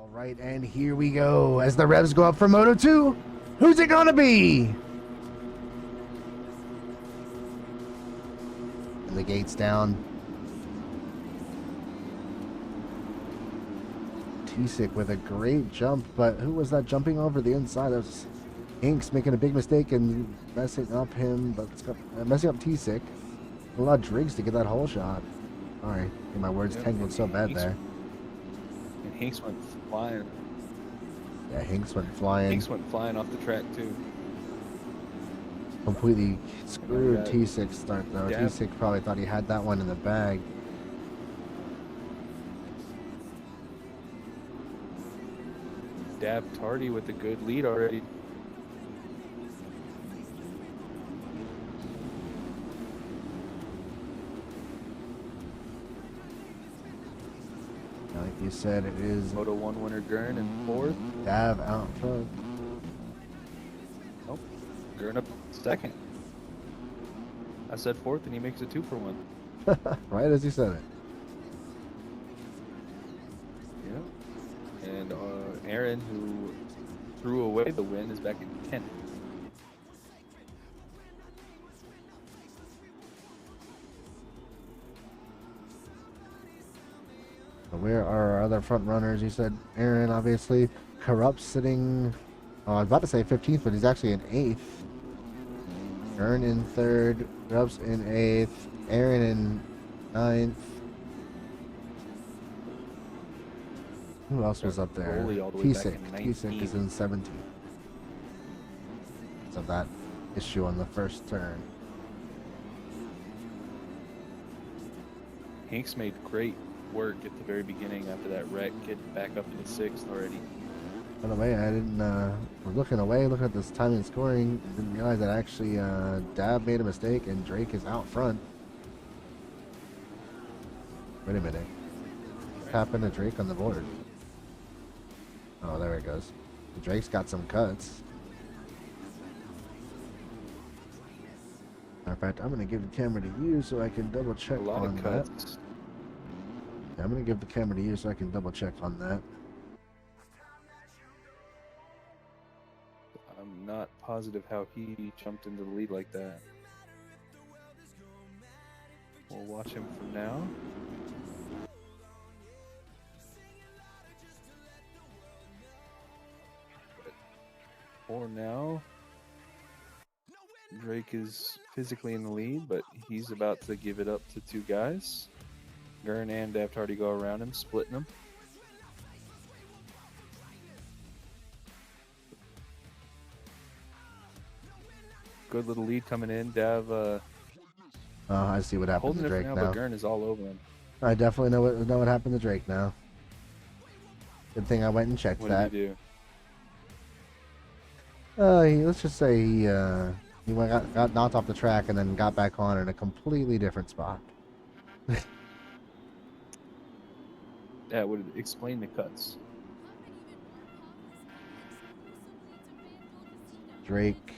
All right, and here we go. As the revs go up for Moto 2, who's it gonna be? And the gate's down. T-Sick with a great jump, but who was that jumping over the inside? That was Inks making a big mistake and messing up him, but messing up T-Sick. A lot of Driggs to get that whole shot. Sorry, my words tangled so bad there. And Hinks went flying. Yeah, Hinks went flying. Hinks went flying off the track too. Completely screwed T-Sick start though. T-Sick probably thought he had that one in the bag. Dab Tardy with a good lead already. Like you said, it is Moto 1 winner Gurn in fourth. Dab out front. Nope. Gurn up second. I said fourth and he makes a 2 for 1. Right as you said it. Yeah. And Aaron, who threw away the win, is back in 10th. Where are our other front runners? You said Aaron, obviously. Corrupt sitting, I was about to say 15th, but he's actually in 8th. Aaron in 3rd. Corrupt's in 8th. Aaron in 9th. Who else was up there? T-Sick. T-Sick is in 17th. Because of that issue on the first turn. Hinks made great work at the very beginning after that wreck, getting back up into 6th already. By the way, I didn't, was looking away, looking at this time and scoring, didn't realize that actually, Dab made a mistake and Drake is out front. Wait a minute. What happened to Drake on the board? Oh, there it goes. Drake's got some cuts. Matter of fact, I'm going to give the camera to you so I can double check on that. Yeah, I'm going to give the camera to you so I can double check on that. I'm not positive how he jumped into the lead like that. We'll watch him from now. But for now, Drake is physically in the lead, but he's about to give it up to 2 guys. Gurn and Daft already go around him, splitting him. Good little lead coming in. Dav, I see what happened to Drake now. now. But Gurn is all over him. I definitely know what happened to Drake now. Good thing I went and checked that. What did he do? Let's just say he got knocked off the track and then got back on in a completely different spot. That would explain the cuts. Drake.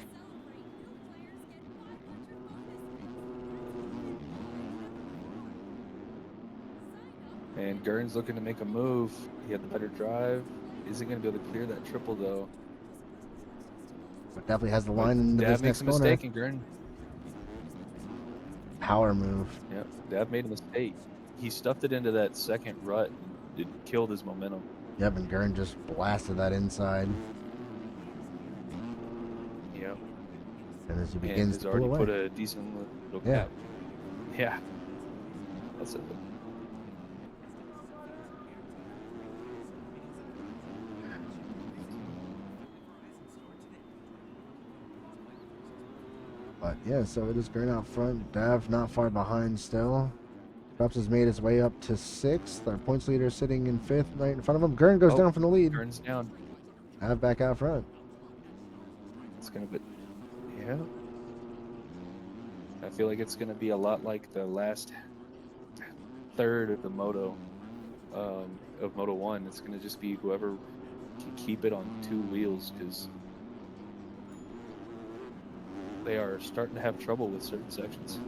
And Gurn's looking to make a move. He had the better drive. Isn't going to be able to clear that triple, though. But definitely has the line in the Dab makes a mistake, corner. and Gurn. Power move. Yep, Dab made a mistake. He stuffed it into that second rut. It killed his momentum. Yep, and Gurn just blasted that inside. Yep. And as he begins to pull already away. Put a decent little cap. Yeah. That's it. But yeah, so it is Gurn out front. Dav not far behind still. Drops has made his way up to 6th. Our points leader sitting in 5th right in front of him. Gurn goes down from the lead. Gurn's down. Dav back out front. It's going to be... Yeah. I feel like it's going to be a lot like the last third of the Moto, of Moto 1. It's going to just be whoever can keep it on 2 wheels, because they are starting to have trouble with certain sections.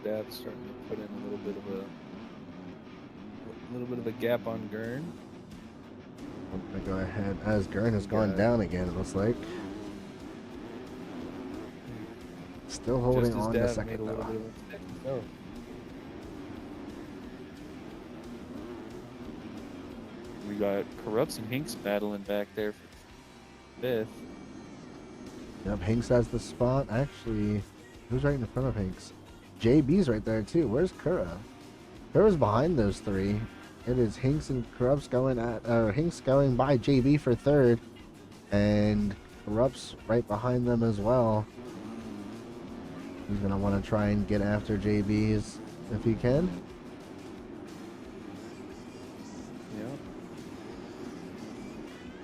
Dav's starting to put in a little bit of a gap on Gurn. I'm gonna go ahead as Gurn has gone Yeah. down again. It looks like still holding Just as on to Dav second made a little though. bit of a mistake. Oh. We got Corrupts and Hinks battling back there for fifth. Yep, Hinks has the spot. Actually, who's right in front of Hinks? JB's right there too. Where's Kura? Kura's behind those three. It is Hinks and Corrupts going at Hinks going by JB for third, and Corrupts right behind them as well. He's gonna want to try and get after JB's if he can. Yeah.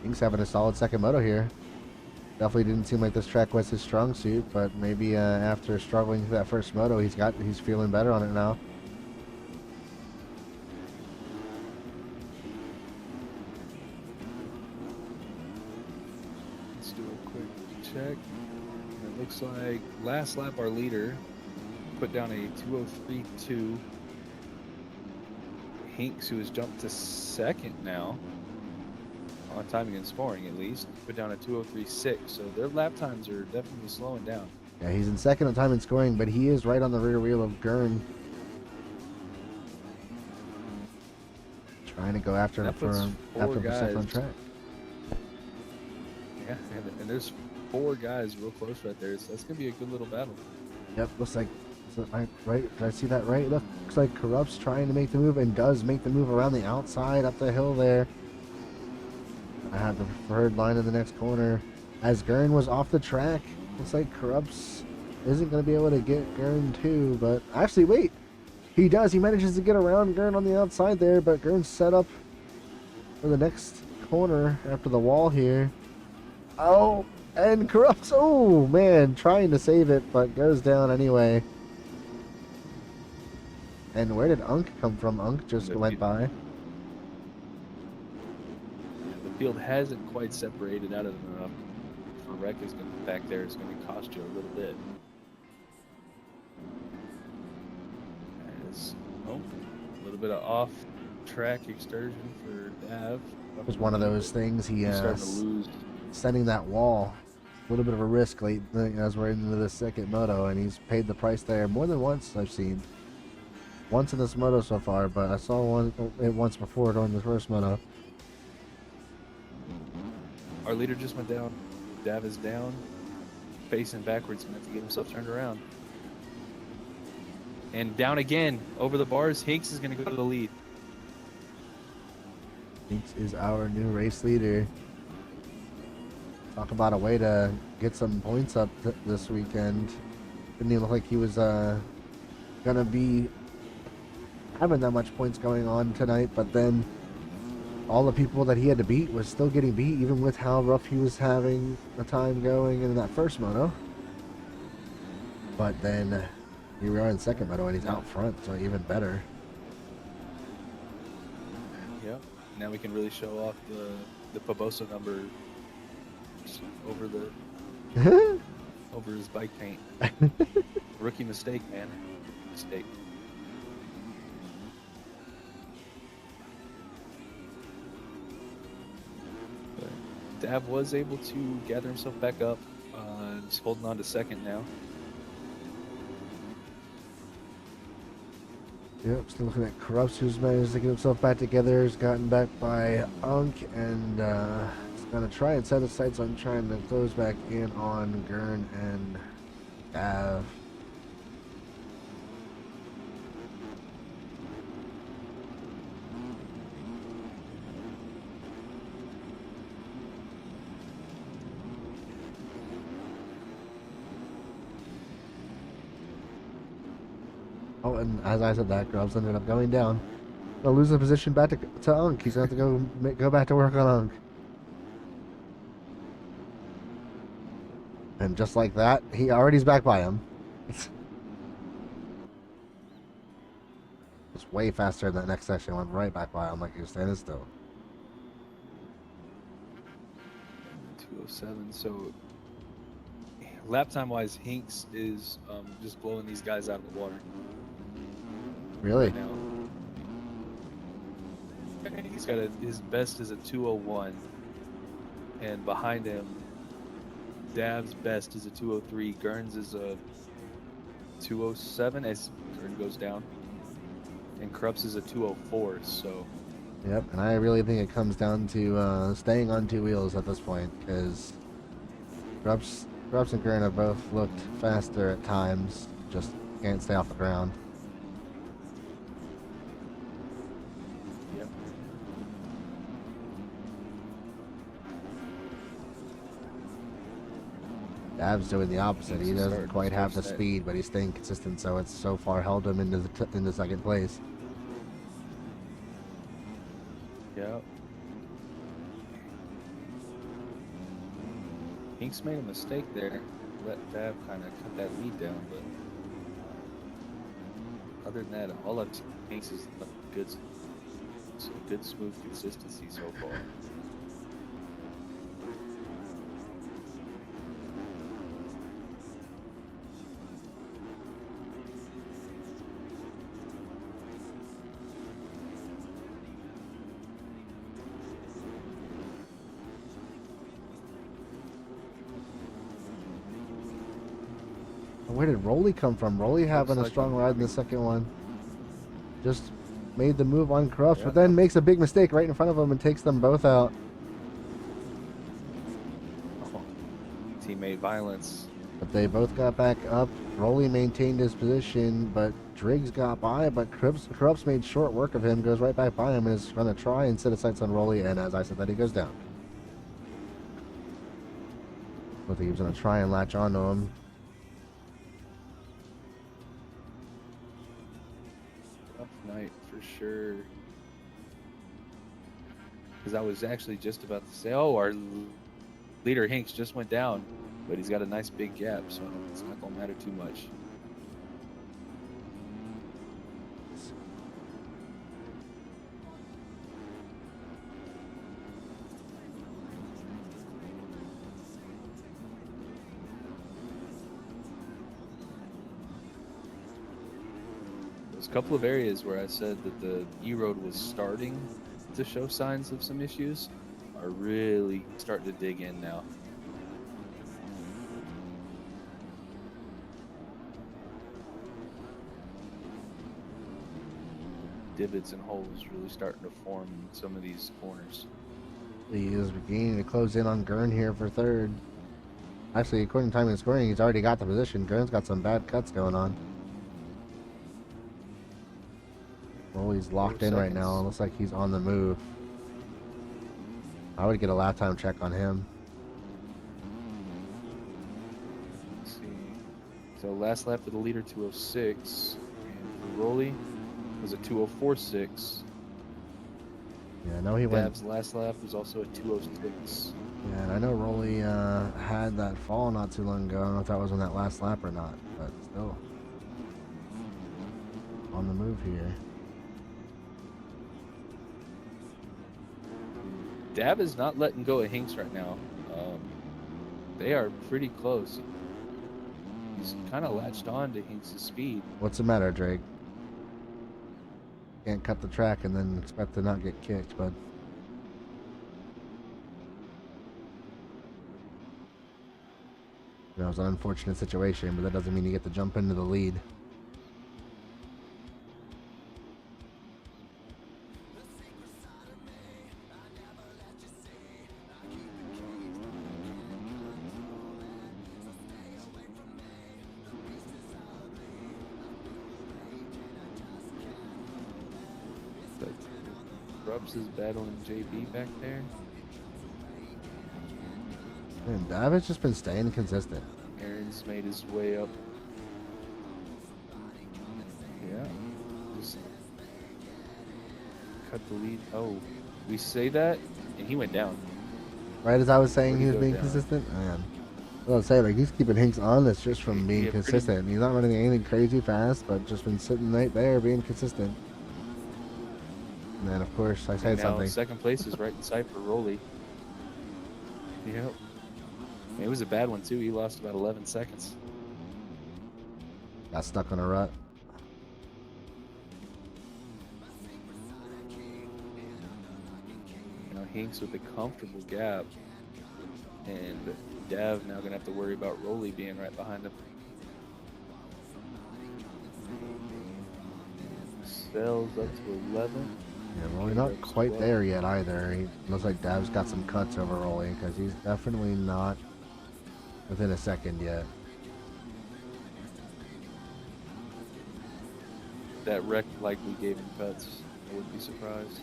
Hinks having a solid second moto here. Definitely didn't seem like this track was his strong suit, but maybe after struggling through that first moto, he's feeling better on it now. Let's do a quick check. It looks like last lap our leader put down a 2:03.2. Hinks, who has jumped to second now on timing and scoring at least, put down a 2:03.6. So their lap times are definitely slowing down. Yeah, he's in second on time and scoring, but he is right on the rear wheel of Gurn. Trying to go after him for second on track. Yeah, and there's 4 guys real close right there, so that's gonna be a good little battle. Yep, looks like, right? Did I see that right? Looks like Corrupt's trying to make the move and does make the move around the outside up the hill there. I have the preferred line in the next corner. As Gurn was off the track, looks like Corrupt's isn't going to be able to get Gurn too, but actually, wait. He does. He manages to get around Gurn on the outside there, but Gurn's set up for the next corner after the wall here. Oh, and Corrupt's, oh man, trying to save it, but goes down anyway. And where did Unk come from? Unk just went by. The field hasn't quite separated out of enough. For wreck is going back there is going to cost you a little bit. A little bit of off-track excursion for Dav. It was one of those things. He's starting to lose. Sending that wall. A little bit of a risk late as we're into the second moto, and he's paid the price there more than once. I've seen once in this moto so far, but I saw it once before during the first moto. Our leader just went down. Dav is down, facing backwards, and have to get himself turned around. And down again over the bars. Hinks is going to go to the lead. Hinks is our new race leader. Talk about a way to get some points up this weekend. Didn't even look like he was gonna be having that much points going on tonight, but then all the people that he had to beat was still getting beat, even with how rough he was having the time going in that first moto. But then here we are in second moto, and he's out front, so even better. Yep. Now we can really show off the Paboso number over the over his bike paint. Rookie mistake, man. Mistake. But Dav was able to gather himself back up. He's holding on to second now. Yep, still looking at Corrupts, who's managed to get himself back together. He's gotten back by Unk, and he's going to try and set his sights on trying to close back in on Gurn and Dav. Oh, and as I said that, Grubbs ended up going down. They'll lose the position back to Unk. He's going to have to go back to work on Unk. And just like that, he's back by him. It's way faster than the next section. Went right back by him like he was standing still. 2:07. So lap time wise, Hinks is just blowing these guys out of the water. Really? right now. He's got his best is a 201, and behind him, Dav's best is a 203. Gurn's is a 207 as Gurn goes down, and Krupp's is a 204. So Yep, and I really think it comes down to staying on two wheels at this point, because Grubbs and Gurn have both looked faster at times, just can't stay off the ground. yep. Dav's doing the opposite. He He's doesn't starting quite to have the force that. speed, but he's staying consistent, so it's so far held him into second place. Yep. Hinks made a mistake there. Let Dav kind of cut that lead down, but other than that, all I've seen Hinks is good smooth consistency so far. Where did Rolly come from? Rolly having a like strong I'm ride in the second one. Just made the move on Krups, Yeah. but then makes a big mistake right in front of him and takes them both out. Oh, teammate violence. But they both got back up. Rolly maintained his position, but Driggs got by, but Krups made short work of him, goes right back by him, and is going to try and set his sights on Rolly, and as I said that, he goes down. I think he was going to try and latch onto him. Tough night for sure. Because I was actually just about to say, oh, our leader Hinks just went down, but he's got a nice big gap, so it's not going to matter too much. There's a couple of areas where I said that the E-Road was starting to show signs of some issues are really starting to dig in now. Divots and holes really starting to form in some of these corners. He is beginning to close in on Gurn here for third. Actually, according to time and scoring, he's already got the position. Gurn's got some bad cuts going on. Well, he's locked in right now. Looks like he's on the move. I would get a lap time check on him. Let's see. So last lap for the leader 206, and for Rolly was a 204.6. Yeah, I know he went. Dav's last lap was also a 206. Yeah, and I know Rolly had that fall not too long ago. I don't know if that was on that last lap or not, but still on the move here. Dav is not letting go of Hinks right now. They are pretty close. He's kind of latched on to Hinks' speed. What's the matter, Drake? Can't cut the track and then expect to not get kicked, bud. That was an unfortunate situation, but that doesn't mean you get to jump into the lead. Rubbs is battling JB back there. Man, David's just been staying consistent. Aaron's made his way up. Yeah. Just cut the lead. Oh, we say that, and he went down. Right as I was saying, Where'd he he was go being down? consistent. Man, I was saying, like, he's keeping Hinks honest just from being Yeah, pretty- consistent. He's not running anything crazy fast, but just been sitting right there being consistent. And then, of course, I said Now something. second place is right in sight for Rolly. Yep. It was a bad one too. He lost about 11 seconds. Got stuck on a rut. Hinks with a comfortable gap, and Dav now gonna have to worry about Rolly being right behind him. Sells up to 11. Yeah, Rolly not quite there yet either. He looks like Dav's got some cuts over Rolly because he's definitely not within a second yet. That wreck likely gave him cuts. I wouldn't be surprised.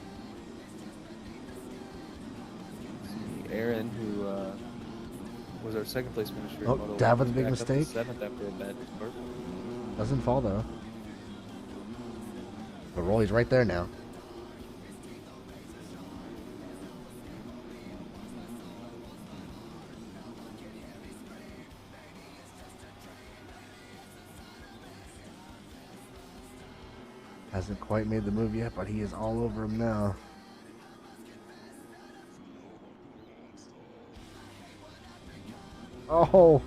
See, Aaron, who was our second place finisher. Oh, Moto, Dav with a big back up to mistake. 7th after a bad start. Doesn't fall though. But Rolly's right there now. Hasn't quite made the move yet, but he is all over him now. Oh,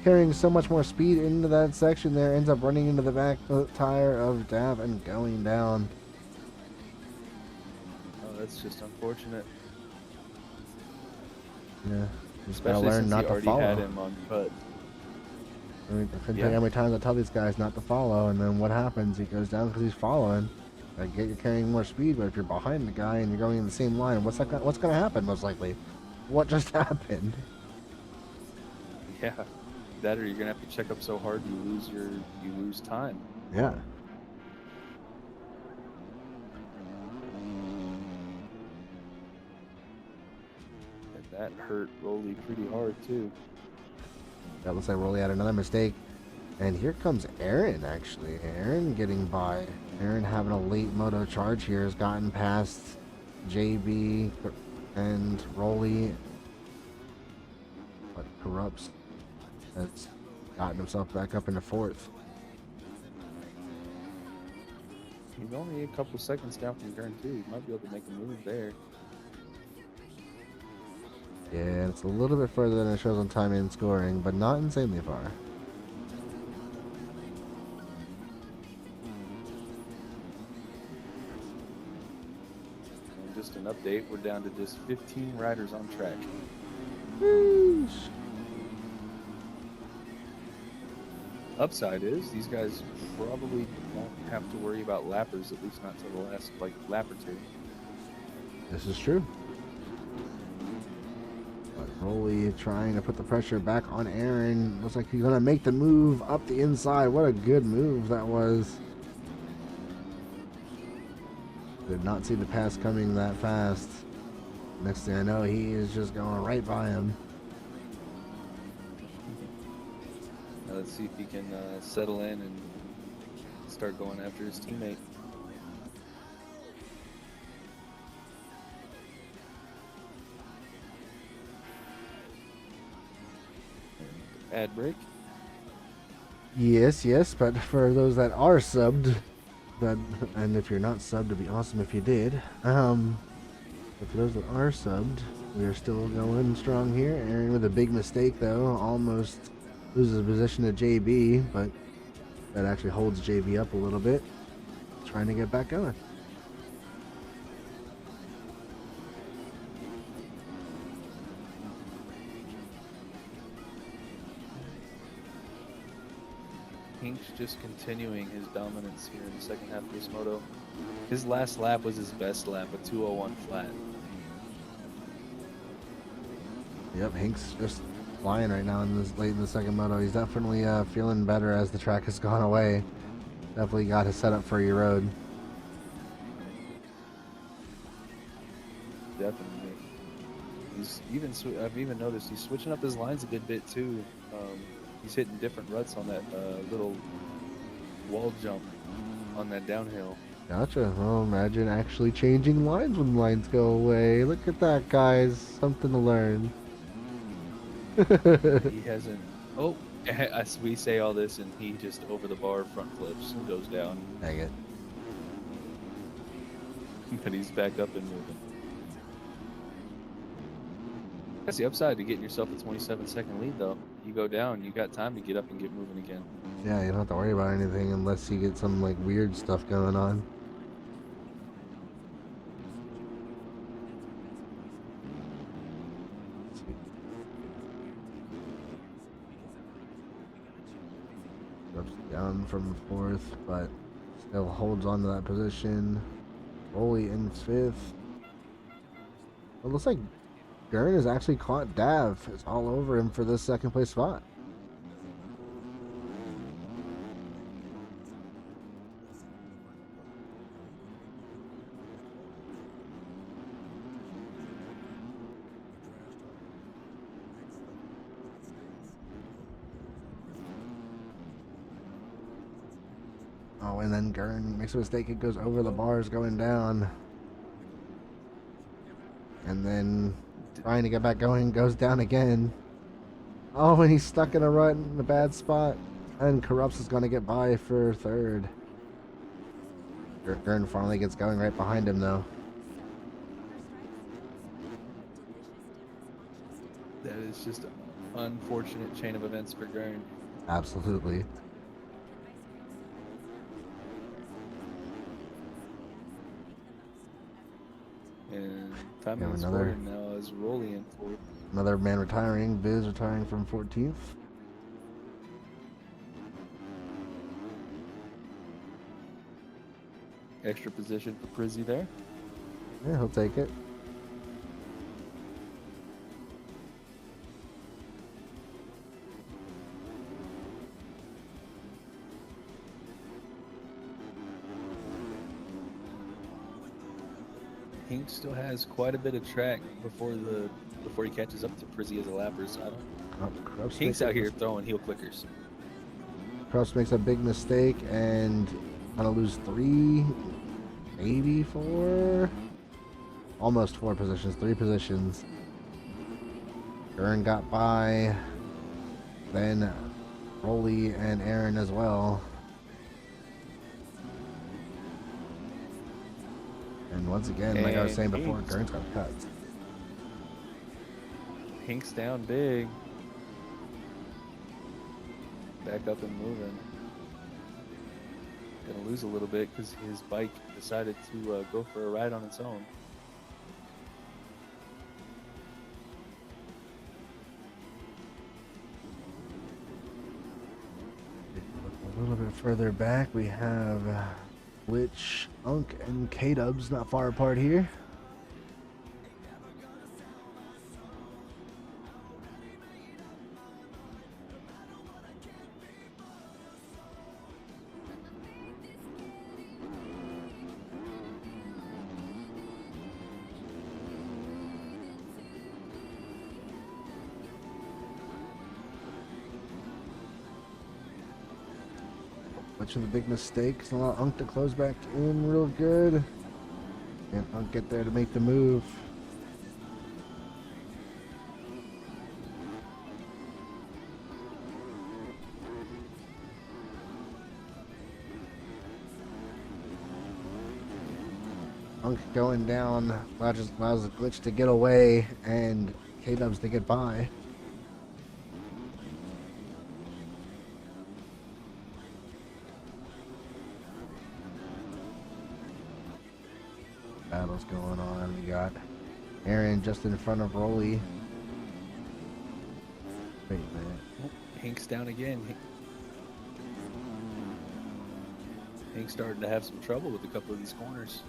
carrying so much more speed into that section there, ends up running into the back tire of Dav and going down. Oh, that's just unfortunate. Yeah, he's got to Especially learn since not he to already follow. had him on cut. I mean, I couldn't tell you how many times I tell these guys not to follow, and then what happens? He goes down because he's following. I get you're carrying more speed, but if you're behind the guy and you're going in the same line, what's going to happen? Most likely, what just happened? Yeah, that or you're gonna have to check up so hard you lose time. Yeah. And that hurt Rolly pretty hard too. That looks like Rolly had another mistake. And here comes Aaron, actually. Aaron getting by. Aaron having a late moto charge here has gotten past JB and Rolly. But Corrupts has gotten himself back up into 4th. He's only a couple seconds down from turn 2. He might be able to make a move there. Yeah, it's a little bit further than it shows on time and scoring, but not insanely far. And just an update, we're down to just 15 riders on track. Whoosh. Upside is these guys probably won't have to worry about lappers, at least not till the last lap or two. This is true. But Rolly trying to put the pressure back on Aaron. Looks like he's going to make the move up the inside. What a good move that was. Did not see the pass coming that fast. Next thing I know, he is just going right by him. Now let's see if he can settle in and start going after his teammate. Ad break. Yes, but for those that are subbed, and if you're not subbed, it'd be awesome if you did. But for those that are subbed, we are still going strong here. Aaron with a big mistake though, almost loses position to JB, but that actually holds JB up a little bit, trying to get back going. Hinks just continuing his dominance here in the second half of this moto. His last lap was his best lap, a 2:01 flat. Yep, Hinks just flying right now in this late in the second moto. He's definitely feeling better as the track has gone away. Definitely got his setup for your road. Definitely. I've even noticed he's switching up his lines a good bit too. He's hitting different ruts on that little wall jump on that downhill. Gotcha. Well, imagine actually changing lines when lines go away. Look at that, guys. Something to learn. He hasn't. Oh, as we say all this, and he just over the bar front flips and goes down. Dang it. But he's back up and moving. That's the upside to getting yourself a 27-second lead, though. You go down, you got time to get up and get moving again. Yeah, you don't have to worry about anything unless you get some like weird stuff going on. drops down from 4th, but still holds on to that position. Rolly in 5th. It looks like Gurn has actually caught Dav. It's all over him for this 2nd place spot. Oh, and then Gurn makes a mistake. It goes over the bars going down. And then trying to get back going, goes down again. Oh, and he's stuck in a rut in a bad spot. And Corrupts is going to get by for 3rd. Gurn finally gets going right behind him, though. That is just an unfortunate chain of events for Gurn. Absolutely. And timing is another- 4th now is Rolly in 4th. Another man retiring. Biz retiring from 14th. Extra position for Prizzy there. Yeah, he'll take it. Hink still has quite a bit of track before he catches up to Prizzy as a lapper, so I don't. Oh, Corrupts Hink's makes out a- here throwing heel clickers. Corrupts makes a big mistake and gonna lose 3, maybe 4. Almost 4 positions, 3 positions. Gurn got by. Then Rolly and Aaron as well. And once again, like I was saying And before, Hink's- Gurn's got cut. Hink's down big. Back up and moving. Gonna lose a little bit because his bike decided to go for a ride on its own. A little bit further back, we have Glitch, Unk, and K-Dubs not far apart here. Glitch with a big mistake. It's allow Unk to close back in real good. And Unk get there to make the move. Unk going down allows the Glitch to get away and K-Dubs to get by. Battles going on. We got Aaron just in front of Rolly. Wait a minute. Hink's down again. Hink's starting to have some trouble with a couple of these corners.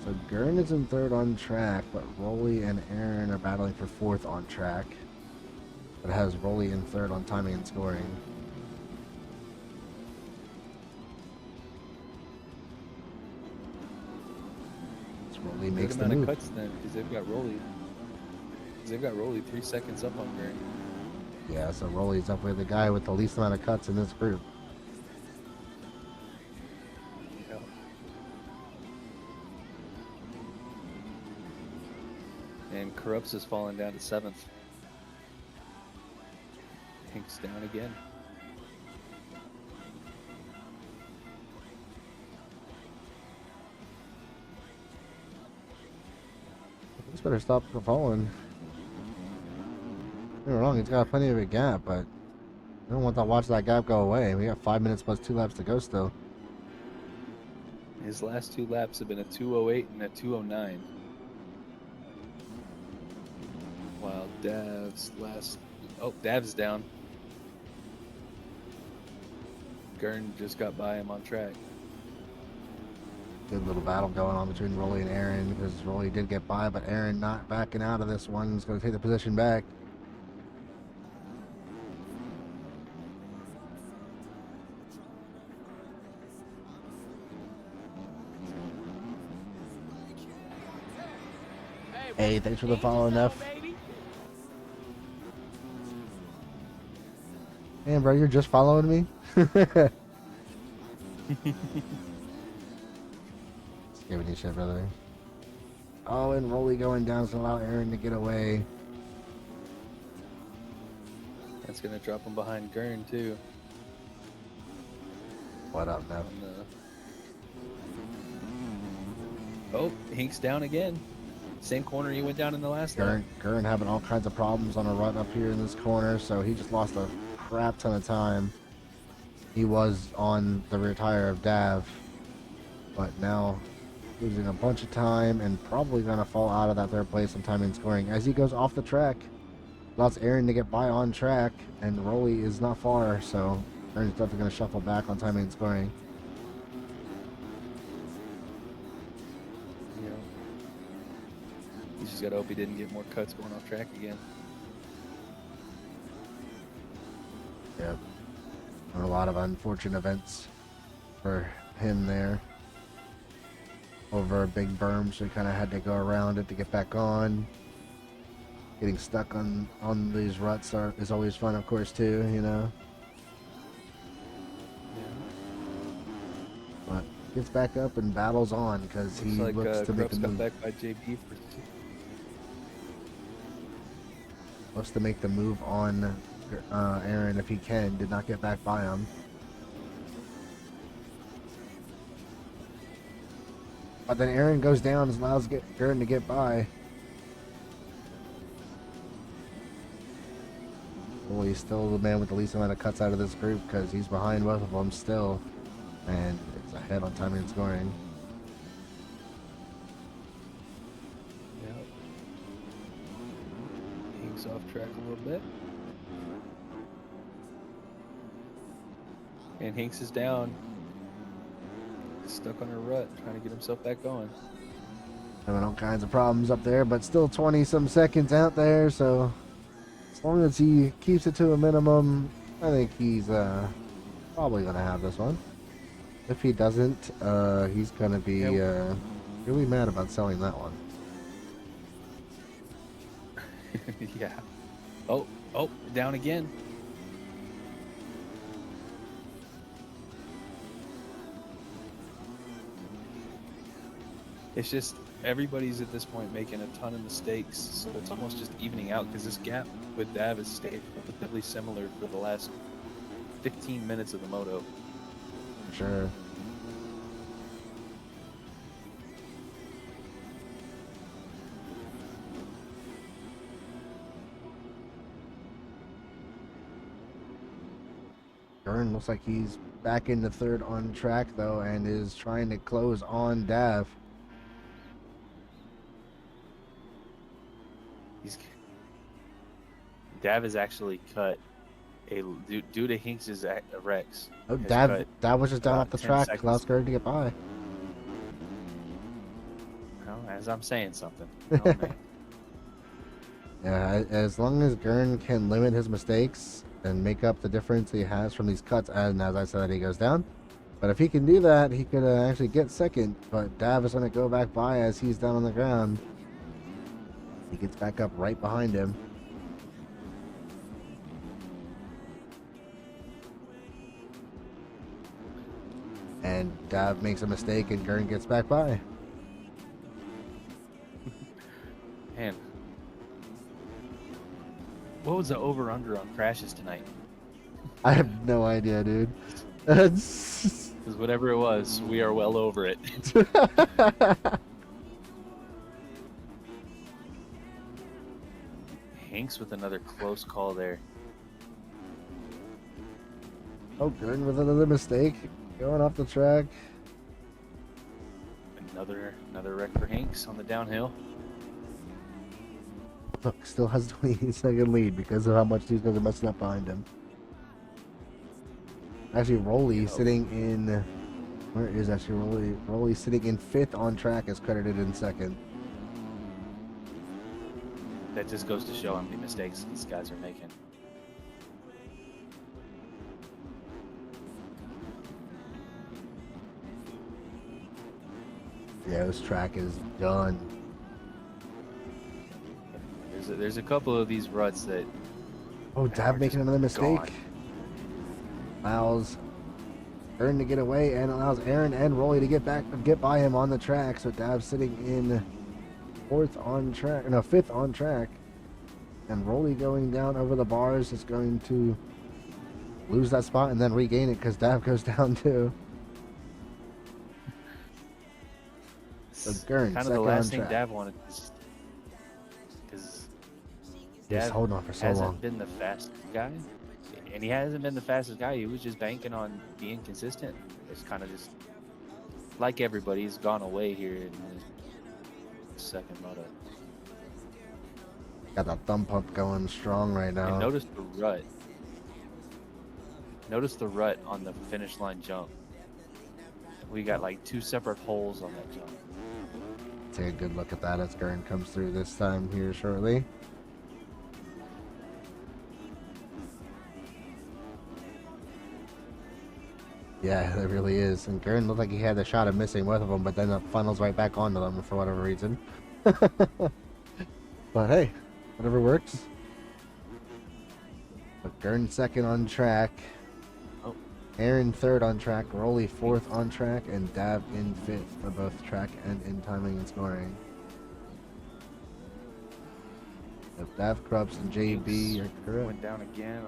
So Gurn is in 3rd on track, but Rolly and Aaron are battling for 4th on track. But it has Rolly in 3rd on timing and scoring. Rolly makes Good the amount move. of cuts then because they've got Rolly. They've got Rolly 3 seconds up on Gurn. Yeah, so Rolly's up with the guy with the least amount of cuts in this group. And Corrupts has fallen down to 7th. Hink's down again. He's better stop falling. Don't get me wrong, he's got plenty of a gap, but I don't want to watch that gap go away. We got 5 minutes plus 2 laps to go still. His last 2 laps have been a 2:08 and a 2:09. While Dav's last... Oh, Dav's down. Gurn just got by him on track. Good little battle going on between Rolly and Aaron, because Rolly did get by, but Aaron not backing out of this one. He's going to take the position back. Hey, thanks for the follow, enough. Man, bro, you're just following me? Just giving you shit, brother. Oh, and Rolly going down to allow Aaron to get away. That's gonna drop him behind Gurn too. What up, Nev? Oh, Hink's down again. Same corner he went down in the last lap. Gurn having all kinds of problems on a run up here in this corner, so he just lost a crap ton of time. He was on the rear tire of Dav, but now losing a bunch of time and probably going to fall out of that third place on timing and scoring as he goes off the track. Allows Aaron to get by on track, and Rolly is not far, so Aaron's definitely going to shuffle back on timing and scoring. Yeah. He's just got to hope he didn't get more cuts going off track again. Yep. A lot of unfortunate events for him there. Over a big berm, so he kind of had to go around it to get back on. Getting stuck on these ruts is always fun, of course, too, you know. Yeah. But gets back up and battles on because he looks to make the move. Back by JP Looks to make the move on Aaron if he can. Did not get back by him. But then Aaron goes down and allows Gurn to get by. Well, he's still the man with the least amount of cuts out of this group because he's behind both of them still. And it's ahead on timing and scoring. Yep. Hink's off track a little bit. And Hinks is down. Stuck on a rut, trying to get himself back going. Having all kinds of problems up there, but still 20-some seconds out there, so as long as he keeps it to a minimum, I think he's probably going to have this one. If he doesn't, he's going to be really mad about selling that one. Yeah. Oh, down again. It's just everybody's at this point making a ton of mistakes, so it's almost just evening out because this gap with Dav has stayed relatively similar for the last 15 minutes of the moto. Sure. Gurn looks like he's back into third on track though and is trying to close on Dav. Dav has actually cut due to Hinks' wrecks. Oh, Dav was just down off the track. Allows Gurn to get by. Well, as I'm saying something. Oh, man. Yeah, as long as Gurn can limit his mistakes and make up the difference he has from these cuts, and as I said, he goes down. But if he can do that, he could actually get second. But Dav is going to go back by as he's down on the ground. He gets back up right behind him. And Dav makes a mistake and Gurn gets back by. Man. What was the over-under on crashes tonight? I have no idea, dude. Because whatever it was, we are well over it. Hinks with another close call there. Oh, Gurn with another mistake. Going off the track. Another wreck for Hinks on the downhill. Look, still has the 20-second lead because of how much these guys are messing up behind him. Actually, Rolly sitting in. Where is actually Rolly? Rolly sitting in 5th on track is credited in 2nd. That just goes to show how many mistakes these guys are making. Yeah, this track is done. There's a couple of these ruts that. Oh, are Dab making just another mistake. gone. Allows Aaron to get away and allows Aaron and Rolly to get by him on the track. So Dab sitting in 4th on track, no, 5th on track, and Rolly going down over the bars is going to lose that spot and then regain it because Dab goes down too. So Gurn, Kind of the second last on thing track. Dav wanted, because He's Dav holding on for so hasn't long. been the fastest guy, and he hasn't been the fastest guy. He was just banking on being consistent. It's kind of just like everybody. He's gone away here in the second moto. Got that thumb pump going strong right now. And notice the rut. Notice the rut on the finish line jump. We got like 2 separate holes on that jump. Take a good look at that as Gurn comes through this time here shortly. Yeah, it really is. And Gurn looked like he had the shot of missing both of them, but then it funnels right back onto them for whatever reason. But hey, whatever works. But Gurn second on track. Oh. Aaron third on track. Rolly 4th on track. And Dab in 5th for both track and in timing and scoring. If Dav Krups and JB are correct. Went down again.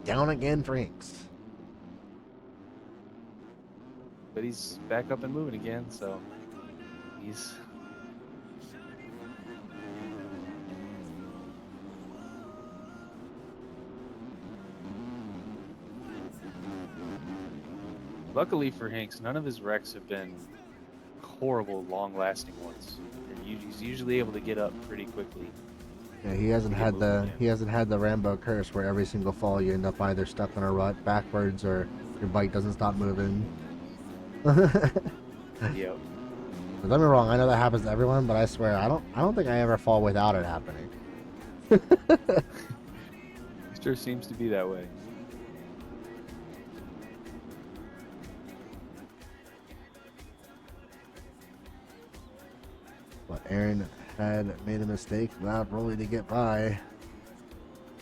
Down again for Hinks. But he's back up and moving again, so he's. Luckily for Hinks, none of his wrecks have been horrible, long-lasting ones. He's usually able to get up pretty quickly. Yeah, he hasn't had the Rambo curse where every single fall you end up either stuck in a rut backwards or your bike doesn't stop moving. Yep. Don't get me wrong, I know that happens to everyone, but I swear I don't think I ever fall without it happening. It sure seems to be that way. But Aaron had made a mistake, allowed Rolly to get by.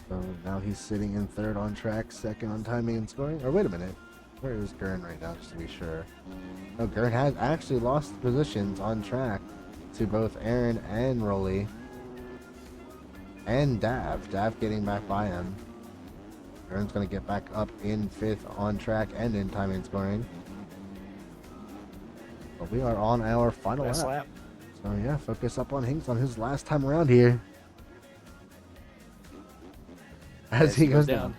So now he's sitting in 3rd on track, 2nd on timing and scoring. Or wait a minute, where is Gurn right now, just to be sure? No, Gurn has actually lost positions on track to both Aaron and Rolly. And Dav. Dav getting back by him. Gurn's going to get back up in 5th on track and in timing and scoring. But we are on our final lap. So yeah, focus up on Hinks on his last time around here. As he goes down.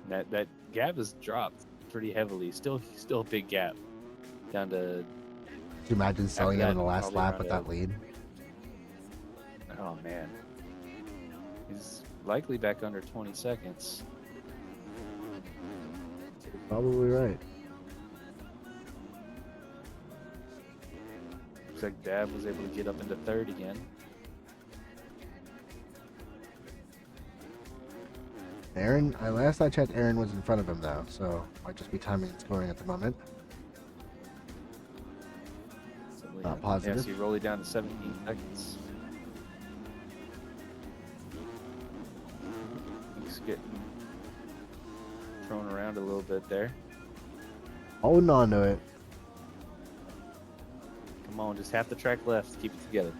That gap has dropped pretty heavily. Still a big gap. Down to. Could you imagine selling him in the last lap with that lead? Oh man. He's likely back under 20 seconds. Probably right. Looks like Dav was able to get up into 3rd again. Aaron, last I checked, Aaron was in front of him though, so might just be timing and scoring at the moment. So, Not positive. Yeah, so you roll it down to 17 seconds. He's getting thrown around a little bit there. Holding on to it. Come on, just half the track left. Keep it together.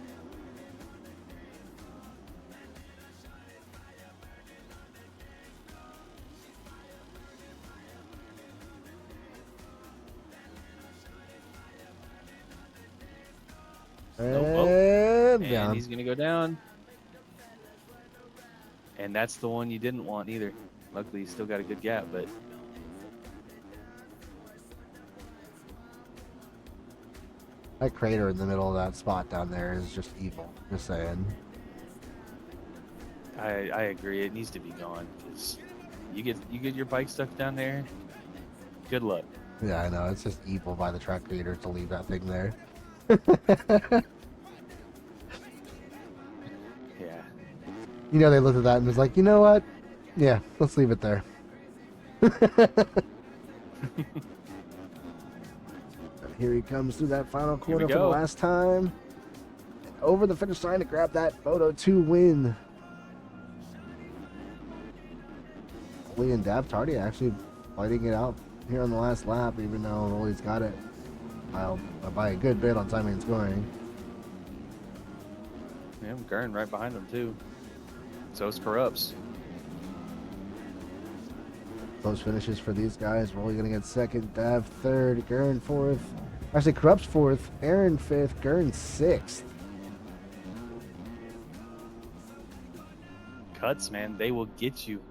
And down. And he's going to go down. And that's the one you didn't want either. Luckily, he's still got a good gap, but... That crater in the middle of that spot down there is just evil. Just saying. I agree. It needs to be gone because you get your bike stuck down there. Good luck. Yeah, I know. It's just evil by the track creator to leave that thing there. Yeah. You know, they looked at that and was like, you know what? Yeah, let's leave it there. Here he comes through that final corner for the go. last time. Over the finish line to grab that Moto 2 win. Oli and Dav actually fighting it out here on the last lap, even though Oli's got it by a good bit on timing and scoring. Yeah, Gurn right behind them too. So's Corrupts. Close finishes for these guys. Rolly gonna get second, Dav third, Gurn fourth. Actually, Corrupts fourth, Aaron fifth, Gurn sixth. Cuts, man, they will get you.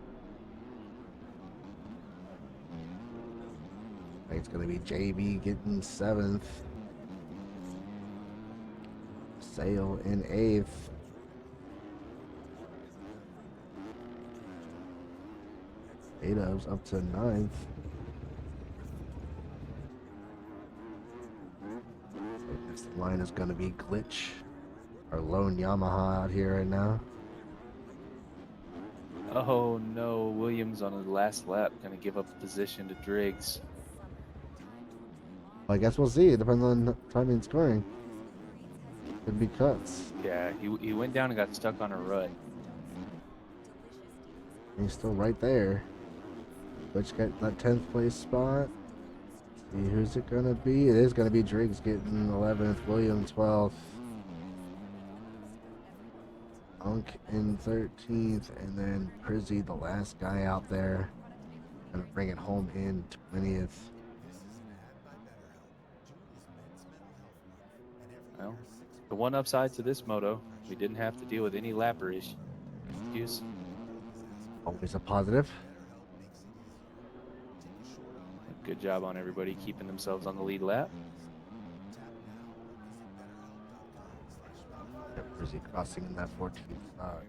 I think it's gonna be JB getting seventh. Sale in eighth. Adob's up to ninth. Next in line is gonna be Glitch, our lone Yamaha out here right now. Oh no, Williams on the last lap gonna give up the position to Driggs. Well, I guess we'll see. It depends on timing and scoring. Could be cuts. Yeah, he went down and got stuck on a rut. He's still right there. Glitch got that 10th place spot. See who's it gonna be? It is gonna be Driggs getting 11th, Williams 12th. Unk in 13th, and then Prizzy, the last guy out there, gonna bring it home in 20th. Well, the one upside to this moto, we didn't have to deal with any lapper issues. Always a positive. Good job on everybody keeping themselves on the lead lap. Prizzy crossing in that 14th spot.